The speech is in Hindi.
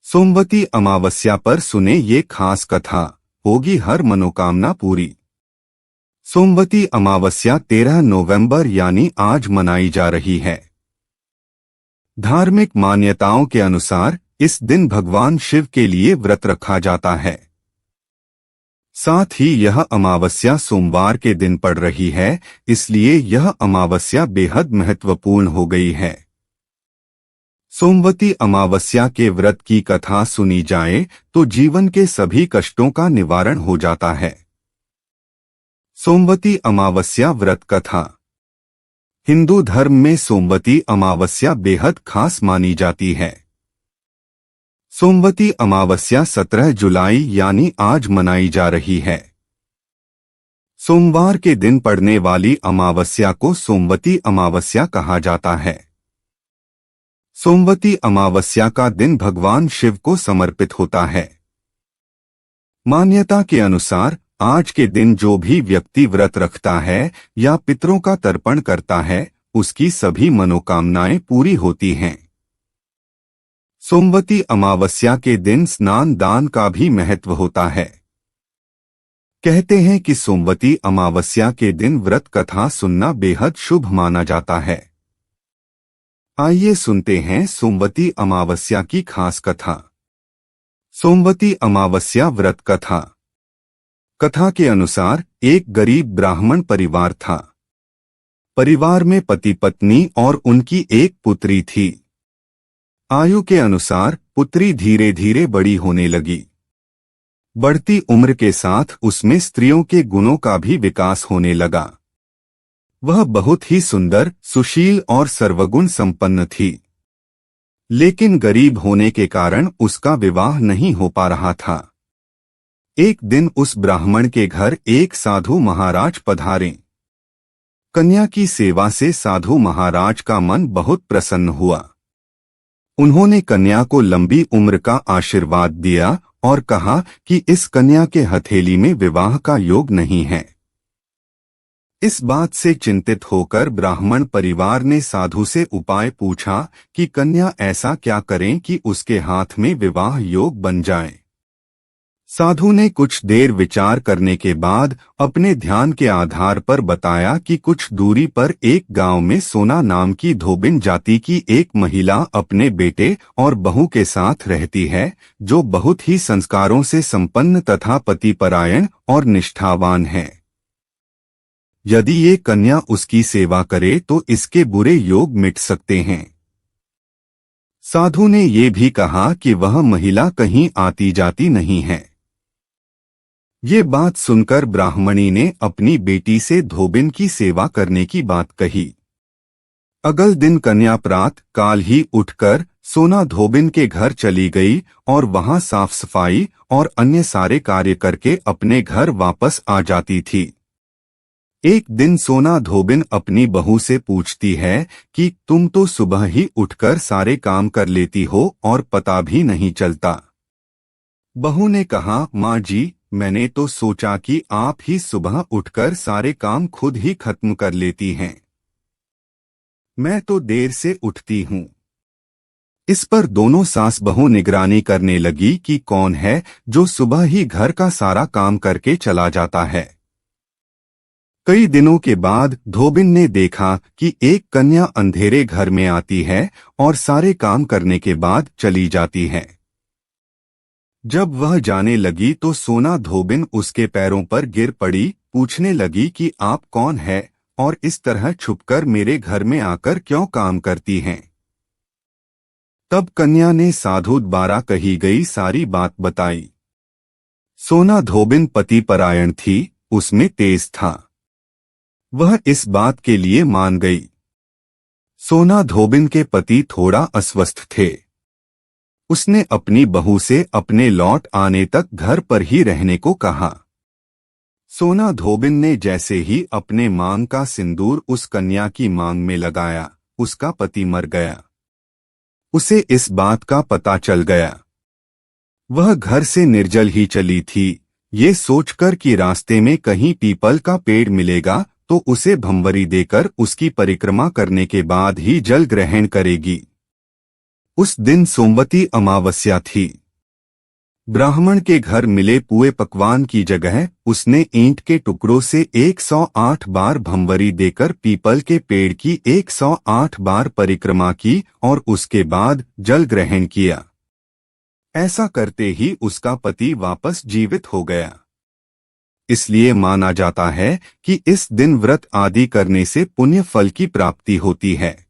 सोमवती अमावस्या पर सुने ये खास कथा, होगी हर मनोकामना पूरी। सोमवती अमावस्या 13 नवंबर यानी आज मनाई जा रही है। धार्मिक मान्यताओं के अनुसार इस दिन भगवान शिव के लिए व्रत रखा जाता है। साथ ही यह अमावस्या सोमवार के दिन पड़ रही है, इसलिए यह अमावस्या बेहद महत्वपूर्ण हो गई है। सोमवती अमावस्या के व्रत की कथा सुनी जाए तो जीवन के सभी कष्टों का निवारण हो जाता है। सोमवती अमावस्या व्रत कथा। हिंदू धर्म में सोमवती अमावस्या बेहद खास मानी जाती है। सोमवती अमावस्या 17 जुलाई यानी आज मनाई जा रही है। सोमवार के दिन पड़ने वाली अमावस्या को सोमवती अमावस्या कहा जाता है। सोमवती अमावस्या का दिन भगवान शिव को समर्पित होता है। मान्यता के अनुसार आज के दिन जो भी व्यक्ति व्रत रखता है या पितरों का तर्पण करता है, उसकी सभी मनोकामनाएं पूरी होती हैं। सोमवती अमावस्या के दिन स्नान दान का भी महत्व होता है। कहते हैं कि सोमवती अमावस्या के दिन व्रत कथा सुनना बेहद शुभ माना जाता है। आइए सुनते हैं सोमवती अमावस्या की खास कथा। सोमवती अमावस्या व्रत कथा। कथा के अनुसार एक गरीब ब्राह्मण परिवार था। परिवार में पति पत्नी और उनकी एक पुत्री थी। आयु के अनुसार पुत्री धीरे धीरे बड़ी होने लगी। बढ़ती उम्र के साथ उसमें स्त्रियों के गुणों का भी विकास होने लगा। वह बहुत ही सुंदर, सुशील और सर्वगुण संपन्न थी। लेकिन गरीब होने के कारण उसका विवाह नहीं हो पा रहा था। एक दिन उस ब्राह्मण के घर एक साधु महाराज पधारे। कन्या की सेवा से साधु महाराज का मन बहुत प्रसन्न हुआ। उन्होंने कन्या को लंबी उम्र का आशीर्वाद दिया और कहा कि इस कन्या के हथेली में विवाह का योग नहीं है। इस बात से चिंतित होकर ब्राह्मण परिवार ने साधु से उपाय पूछा कि कन्या ऐसा क्या करें कि उसके हाथ में विवाह योग बन जाए। साधु ने कुछ देर विचार करने के बाद अपने ध्यान के आधार पर बताया कि कुछ दूरी पर एक गांव में सोना नाम की धोबिन जाति की एक महिला अपने बेटे और बहू के साथ रहती है, जो बहुत ही संस्कारों से संपन्न तथा पतिपरायण और निष्ठावान है। यदि ये कन्या उसकी सेवा करे तो इसके बुरे योग मिट सकते हैं। साधु ने ये भी कहा कि वह महिला कहीं आती जाती नहीं है। ये बात सुनकर ब्राह्मणी ने अपनी बेटी से धोबिन की सेवा करने की बात कही। अगले दिन कन्या प्रातः काल ही उठकर सोना धोबिन के घर चली गई और वहां साफ सफाई और अन्य सारे कार्य करके अपने घर वापस आ जाती थी। एक दिन सोना धोबिन अपनी बहू से पूछती है कि तुम तो सुबह ही उठकर सारे काम कर लेती हो और पता भी नहीं चलता। बहू ने कहा, माँ जी, मैंने तो सोचा कि आप ही सुबह उठकर सारे काम खुद ही खत्म कर लेती हैं। मैं तो देर से उठती हूँ। इस पर दोनों सास बहू निगरानी करने लगी कि कौन है जो सुबह ही घर का सारा काम करके चला जाता है। कई दिनों के बाद धोबिन ने देखा कि एक कन्या अंधेरे घर में आती है और सारे काम करने के बाद चली जाती है। जब वह जाने लगी तो सोना धोबिन उसके पैरों पर गिर पड़ी, पूछने लगी कि आप कौन है और इस तरह छुपकर मेरे घर में आकर क्यों काम करती हैं। तब कन्या ने साधु द्वारा कही गई सारी बात बताई। सोना धोबिन पतिपरायण थी, उसमें तेज था। वह इस बात के लिए मान गई। सोना धोबिन के पति थोड़ा अस्वस्थ थे। उसने अपनी बहू से अपने लौट आने तक घर पर ही रहने को कहा। सोना धोबिन ने जैसे ही अपने मांग का सिंदूर उस कन्या की मांग में लगाया, उसका पति मर गया। उसे इस बात का पता चल गया। वह घर से निर्जल ही चली थी, ये सोचकर कि रास्ते में कहीं पीपल का पेड़ मिलेगा तो उसे भंवरी देकर उसकी परिक्रमा करने के बाद ही जल ग्रहण करेगी। उस दिन सोमवती अमावस्या थी। ब्राह्मण के घर मिले पुए पकवान की जगह उसने ईंट के टुकड़ों से 108 बार भंवरी देकर पीपल के पेड़ की 108 बार परिक्रमा की और उसके बाद जल ग्रहण किया। ऐसा करते ही उसका पति वापस जीवित हो गया। इसलिए माना जाता है कि इस दिन व्रत आदि करने से पुण्य फल की प्राप्ति होती है।